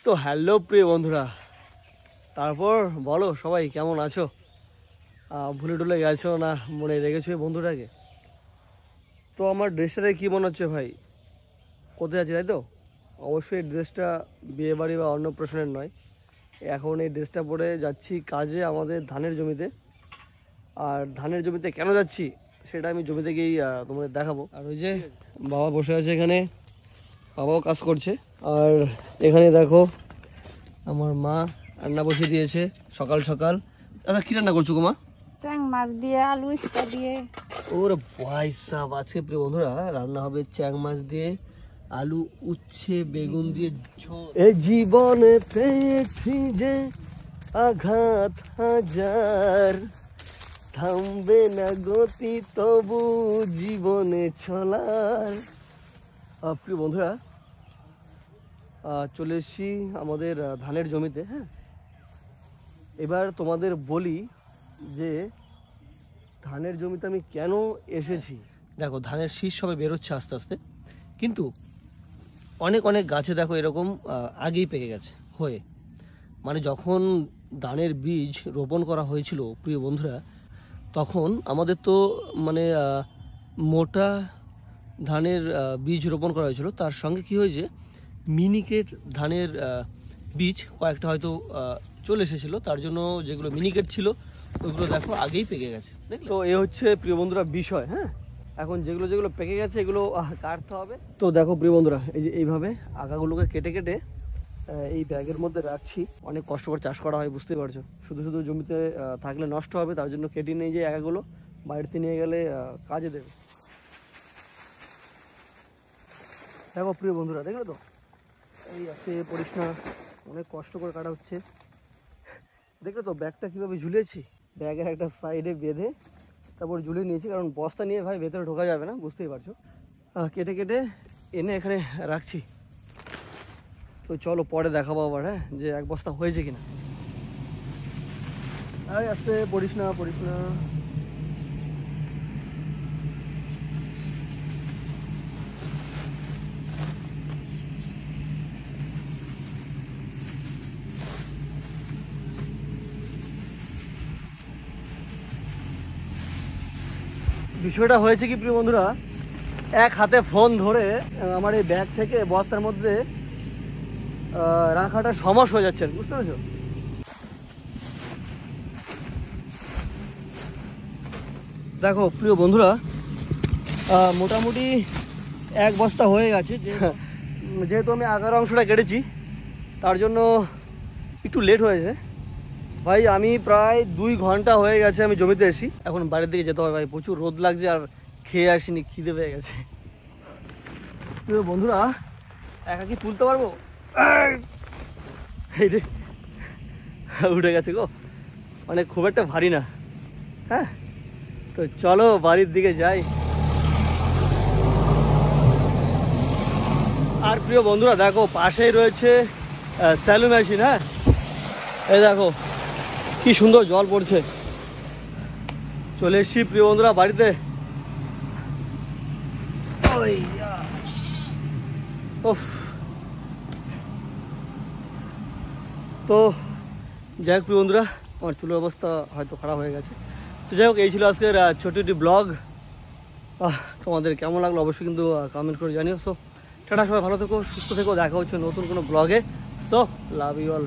তো হ্যালো প্রিয় বন্ধুরা, তারপর বলো সবাই কেমন আছো? ভুলে টুলে গেছো না মনে রেখেছো এই বন্ধুটাকে? তো আমার ড্রেসটাতে কী মনে হচ্ছে ভাই, কোথায় আছি তাই তো? অবশ্যই এই ড্রেসটা বিয়েবাড়ি বা অন্নপ্রাশনের নয়। এখন এই ড্রেসটা পরে যাচ্ছি কাজে আমাদের ধানের জমিতে। আর ধানের জমিতে কেন যাচ্ছি সেটা আমি জমিতে গিয়েই তোমাদের দেখাবো। আর ওই যে বাবা বসে আছে এখানে, বাবাও কাজ করছে। আর এখানে দেখো আমার মা রান্না বসিয়ে দিয়েছে সকাল সকাল। দাদা কি রান্না করছো গো মা? চ্যাং মাছ দিয়ে আলু ইস্তা দিয়ে। ওরে ভাই সাব, আজকে প্রিয় বন্ধুরা রান্না হবে চ্যাং মাছ দিয়ে আলু উচ্ছে বেগুন দিয়ে ঝোল। এই জীবনে পেয়েছি যে আঘাত হাজার, থামবে না গতি তবু জীবনে চলার। প্রিয় বন্ধুরা চলে এসেছি আমাদের ধানের জমিতে। হ্যাঁ, এবার তোমাদের বলি যে ধানের জমিতে আমি কেন এসেছি। দেখো ধানের শীষ সবে বেরোচ্ছে আস্তে আস্তে, কিন্তু অনেক অনেক গাছে দেখো এরকম আগেই পেকে গেছে হয়ে। মানে যখন ধানের বীজ রোপণ করা হয়েছিল প্রিয় বন্ধুরা, তখন আমাদের তো মানে মোটা ধানের বীজ রোপণ করা হয়েছিল, তার সঙ্গে কি হয়েছে মিনিকেট ধানের বীজ কয়েকটা হয়তো চলে এসেছিলো, তার জন্য যেগুলো মিনিকেট ছিল ওইগুলো দেখো আগেই পেকে গেছে। তো এ হচ্ছে প্রিয় বন্ধুরা বিষয়। হ্যাঁ, এখন যেগুলো যেগুলো পেকে গেছে এগুলো কাটতে হবে। তো দেখো প্রিয় বন্ধুরা, এই যে এইভাবে আগাগুলোকে কেটে কেটে এই ব্যাগের মধ্যে রাখছি। অনেক কষ্ট করে চাষ করা হয়, বুঝতেই পারছো। শুধু শুধু জমিতে থাকলে নষ্ট হবে, তার জন্য কেটে নিয়ে যে আগাগুলো বাড়িতে নিয়ে গেলে কাজে দেবে। দেখো প্রিয় বন্ধুরা, দেখলে তো এই আজকে পরিষ্কার অনেক কষ্ট করে কাটা হচ্ছে। দেখলে তো ব্যাগটা কীভাবে ঝুলিয়েছি, ব্যাগের একটা সাইডে বেঁধে তারপর ঝুলিয়ে নিয়েছি, কারণ বস্তা নিয়ে ভাই ভেতরে ঢোকা যাবে না, বুঝতেই পারছো। কেটে কেটে এনে এখানে রাখছি। তো চলো পরে দেখাবো আবার, হ্যাঁ, যে এক বস্তা হয়েছে কিনা। আস্তে পড়িস না পড়িস না। বিষয়টা হয়েছে কি প্রিয় বন্ধুরা, এক হাতে ফোন ধরে আমার এই ব্যাগ থেকে বস্তার মধ্যে রাখাটা সমস্যা হয়ে যাচ্ছে, বুঝতে পেরেছো? দেখো প্রিয় বন্ধুরা, মোটামুটি এক বস্তা হয়ে গেছে। যেহেতু আমি আগার অংশটা কেটেছি তার জন্য একটু লেট হয়েছে ভাই। আমি প্রায় 2 ঘন্টা হয়ে গেছে আমি জমিতে এসেছি, এখন বাড়ির দিকে যেতে হবে ভাই। প্রচুর রোদ লাগছে আর খেয়ে আসিনি, খিদে পেয়ে গেছে। বন্ধুরা একা কি তুলতে পারবো? এই রে উঠে গেছে গো, মানে খুব একটা ভারী না। হ্যাঁ, তো চলো বাড়ির দিকে যাই। আর প্রিয় বন্ধুরা দেখো পাশেই রয়েছে স্যালু মেশিন। হ্যাঁ, এই দেখো কি সুন্দর জল পড়ছে। চলে এসছি প্রিয় বন্ধুরা বাড়িতে। তো যাই হোক প্রিয় বন্ধুরা, আমার চুলের অবস্থা হয়তো খারাপ হয়ে গেছে। তো যাই হোক, এই ছিল আজকের ছোট একটি ব্লগ। তোমাদের কেমন লাগলো অবশ্যই কিন্তু কমেন্ট করে জানিও। সো টাটা, সবাই ভালো থেকো, সুস্থ থেকো, দেখা হচ্ছে নতুন কোনো ব্লগে। So love you all.